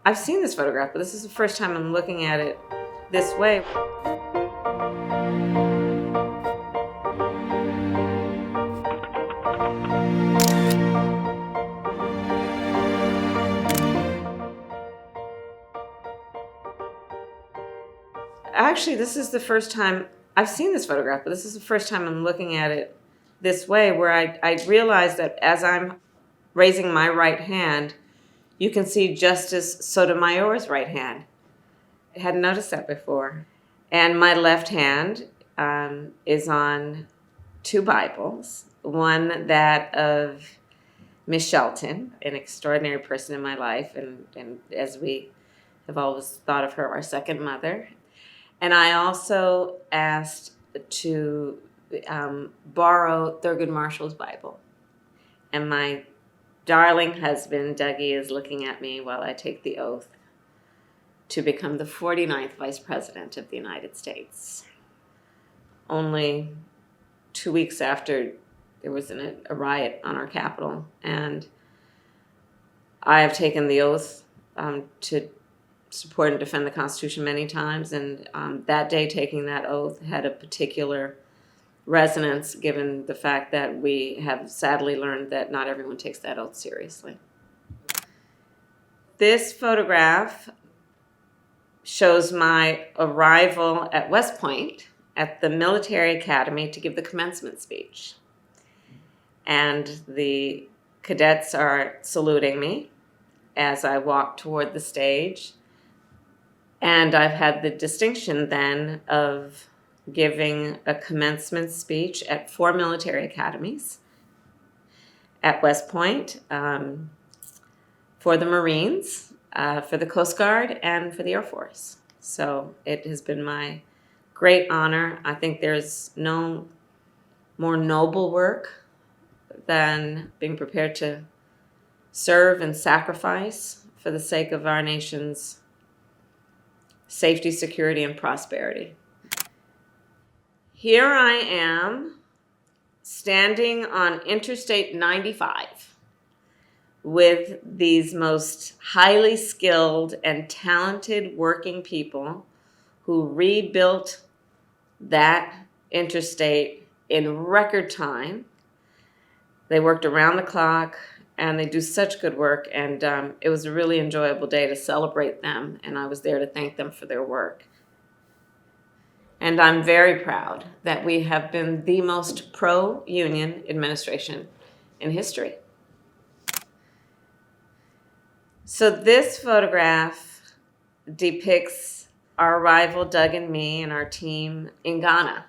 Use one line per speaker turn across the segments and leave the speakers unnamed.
I've seen this photograph, but this is the first time I'm looking at it this way. Actually, this is the first time I've seen this photograph, but this is the first time I'm looking at it this way, where I realized that as I'm raising my right hand, you can see Justice Sotomayor's right hand. I hadn't noticed that before. And my left hand is on two Bibles, one that of Miss Shelton, an extraordinary person in my life, and as we have always thought of her, our second mother. And I also asked to borrow Thurgood Marshall's Bible. And my darling husband, Dougie, is looking at me while I take the oath to become the 49th Vice President of the United States. Only 2 weeks after there was a riot on our Capitol, and I have taken the oath to support and defend the Constitution many times, and that day taking that oath had a particular resonance given the fact that we have sadly learned that not everyone takes that oath seriously. This photograph shows my arrival at West Point at the military academy to give the commencement speech. And the cadets are saluting me as I walk toward the stage. And I've had the distinction then of giving a commencement speech at 4 military academies, at West Point, for the Marines, for the Coast Guard, and for the Air Force. So it has been my great honor. I think there's no more noble work than being prepared to serve and sacrifice for the sake of our nation's safety, security, and prosperity. Here I am standing on Interstate 95 with these most highly skilled and talented working people who rebuilt that interstate in record time. They worked around the clock, and they do such good work, and it was a really enjoyable day to celebrate them, and I was there to thank them for their work. And I'm very proud that we have been the most pro-union administration in history. So this photograph depicts our arrival, Doug and me, and our team in Ghana.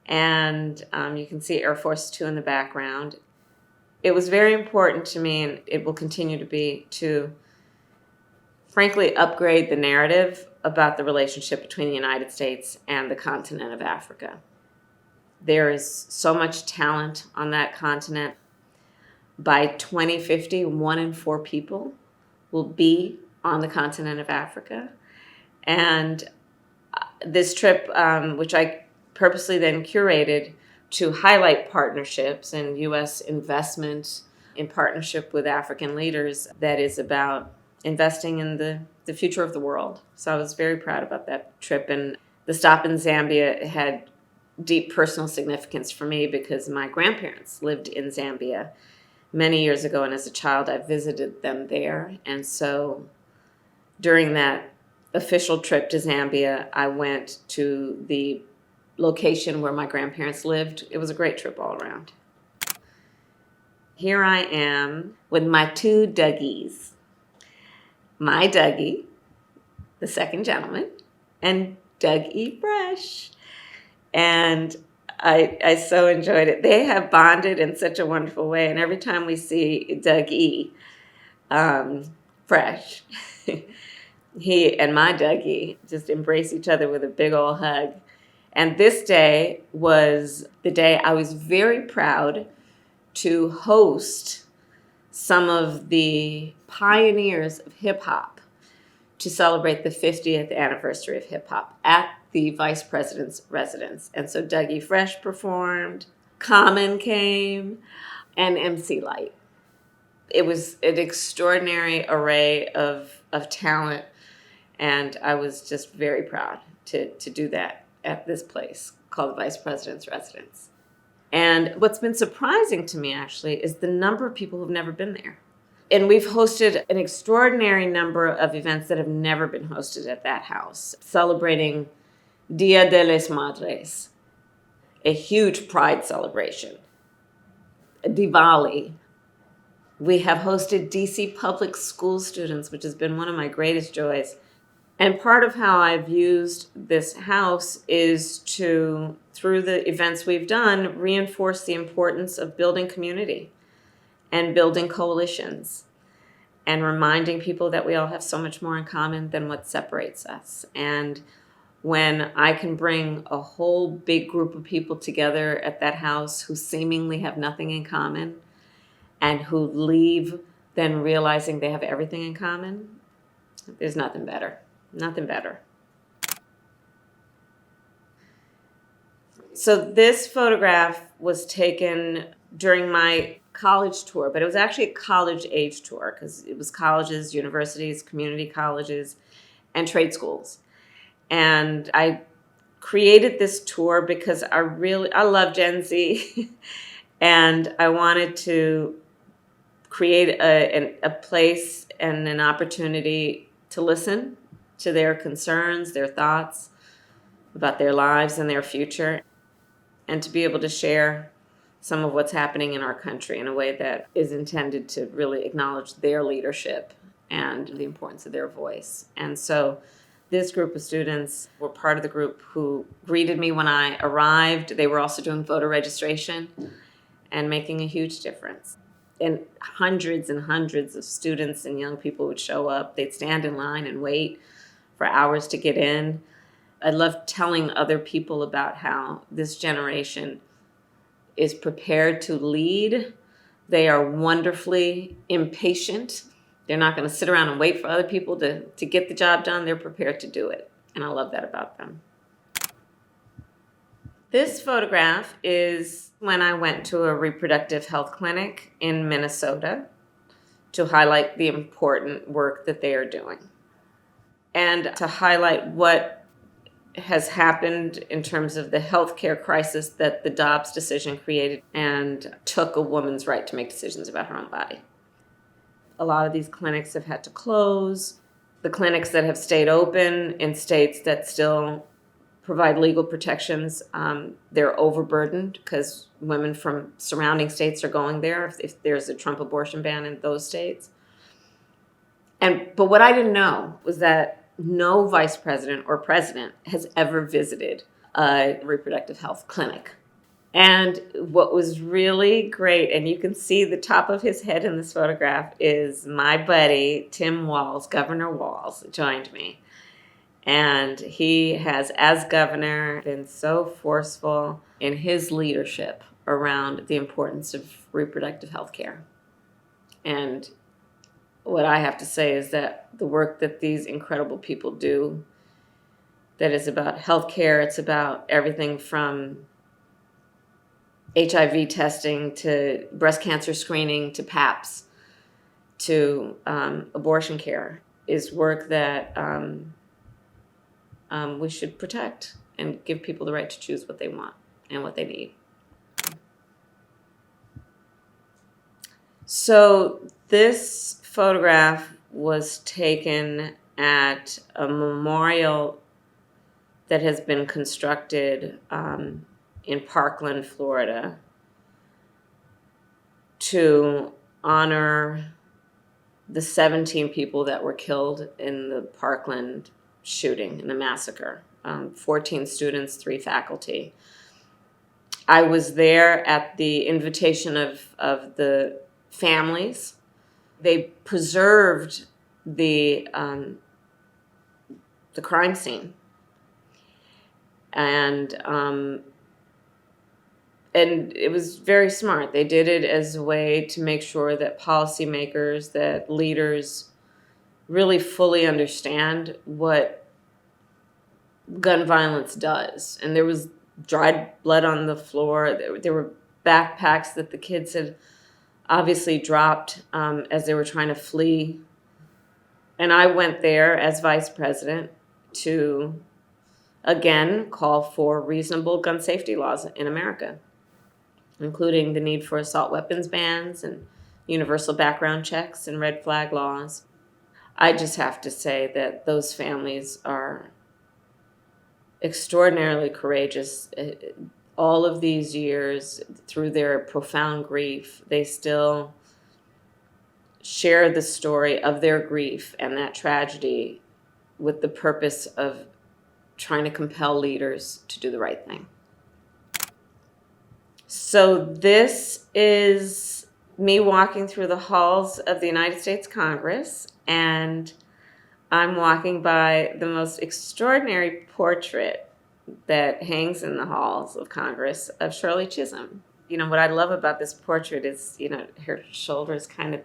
And you can see Air Force Two in the background. It was very important to me, and it will continue to be, to frankly upgrade the narrative about the relationship between the United States and the continent of Africa. There is so much talent on that continent. By 2050, 1 in 4 people will be on the continent of Africa. And this trip, which I purposely then curated to highlight partnerships and U.S. investment in partnership with African leaders, that is about investing in the future of the world. So I was very proud about that trip. And the stop in Zambia had deep personal significance for me because my grandparents lived in Zambia many years ago, and as a child I visited them there. And so during that official trip to Zambia, I went to the location where my grandparents lived. It was a great trip all around. Here I am with my 2 Dougies. My Dougie, the second gentleman, and Doug E. Fresh. And I so enjoyed it. They have bonded in such a wonderful way. And every time we see Doug E. Fresh, he and my Dougie just embrace each other with a big old hug. And this day was the day I was very proud to host some of the pioneers of hip-hop to celebrate the 50th anniversary of hip-hop at the Vice President's residence. And so Dougie Fresh performed, Common came, and MC Lyte. It was an extraordinary array of talent, and I was just very proud to do that at this place called the Vice President's Residence. And what's been surprising to me, actually, is the number of people who've never been there. And we've hosted an extraordinary number of events that have never been hosted at that house, celebrating Dia de las Madres, a huge pride celebration, Diwali. We have hosted DC public school students, which has been one of my greatest joys. And part of how I've used this house is to, through the events we've done, reinforce the importance of building community and building coalitions and reminding people that we all have so much more in common than what separates us. And when I can bring a whole big group of people together at that house who seemingly have nothing in common and who leave then realizing they have everything in common, there's nothing better. Nothing better. So this photograph was taken during my college tour, but it was actually a college age tour because it was colleges, universities, community colleges, and trade schools. And I created this tour because I love Gen Z and I wanted to create a place and an opportunity to listen to their concerns, their thoughts about their lives and their future, and to be able to share some of what's happening in our country in a way that is intended to really acknowledge their leadership and the importance of their voice. And so this group of students were part of the group who greeted me when I arrived. They were also doing voter registration and making a huge difference. And hundreds of students and young people would show up. They'd stand in line and wait for hours to get in. I love telling other people about how this generation is prepared to lead. They are wonderfully impatient. They're not going to sit around and wait for other people to get the job done. They're prepared to do it. And I love that about them. This photograph is when I went to a reproductive health clinic in Minnesota to highlight the important work that they are doing and to highlight what has happened in terms of the healthcare crisis that the Dobbs decision created and took a woman's right to make decisions about her own body. A lot of these clinics have had to close. The clinics that have stayed open in states that still provide legal protections, they're overburdened because women from surrounding states are going there if there's a Trump abortion ban in those states. But what I didn't know was that no vice president or president has ever visited a reproductive health clinic. And what was really great, and you can see the top of his head in this photograph, is my buddy, Tim Walz, Governor Walz, joined me. And he has, as governor, been so forceful in his leadership around the importance of reproductive health care. And what I have to say is that the work that these incredible people do, that is about healthcare, it's about everything from HIV testing to breast cancer screening to PAPS to abortion care, is work that we should protect and give people the right to choose what they want and what they need. So this photograph was taken at a memorial that has been constructed in Parkland, Florida, to honor the 17 people that were killed in the Parkland shooting, in the massacre. 14 students, 3 faculty. I was there at the invitation of the families. They preserved the crime scene, and it was very smart. They did it as a way to make sure that policymakers, that leaders really fully understand what gun violence does. And there was dried blood on the floor. There were backpacks that the kids had obviously dropped as they were trying to flee. And I went there as vice president to, again, call for reasonable gun safety laws in America, including the need for assault weapons bans and universal background checks and red flag laws. I just have to say that those families are extraordinarily courageous. All of these years, through their profound grief, they still share the story of their grief and that tragedy with the purpose of trying to compel leaders to do the right thing. So this is me walking through the halls of the United States Congress, and I'm walking by the most extraordinary portrait that hangs in the halls of Congress of Shirley Chisholm. You know, what I love about this portrait is, you know, her shoulders kind of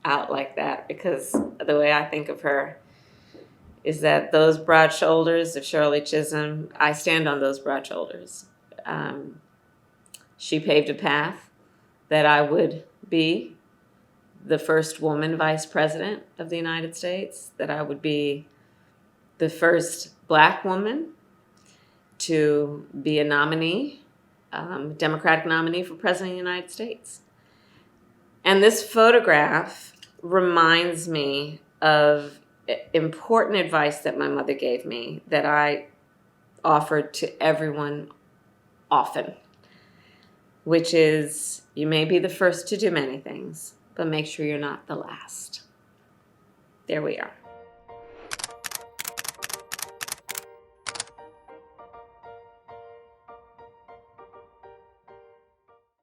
out like that, because the way I think of her is that those broad shoulders of Shirley Chisholm, I stand on those broad shoulders. She paved a path that I would be the first woman vice president of the United States, that I would be the first Black woman to be a nominee, Democratic nominee for president of the United States. And this photograph reminds me of important advice that my mother gave me that I offered to everyone often, which is, you may be the first to do many things, but make sure you're not the last. There we are.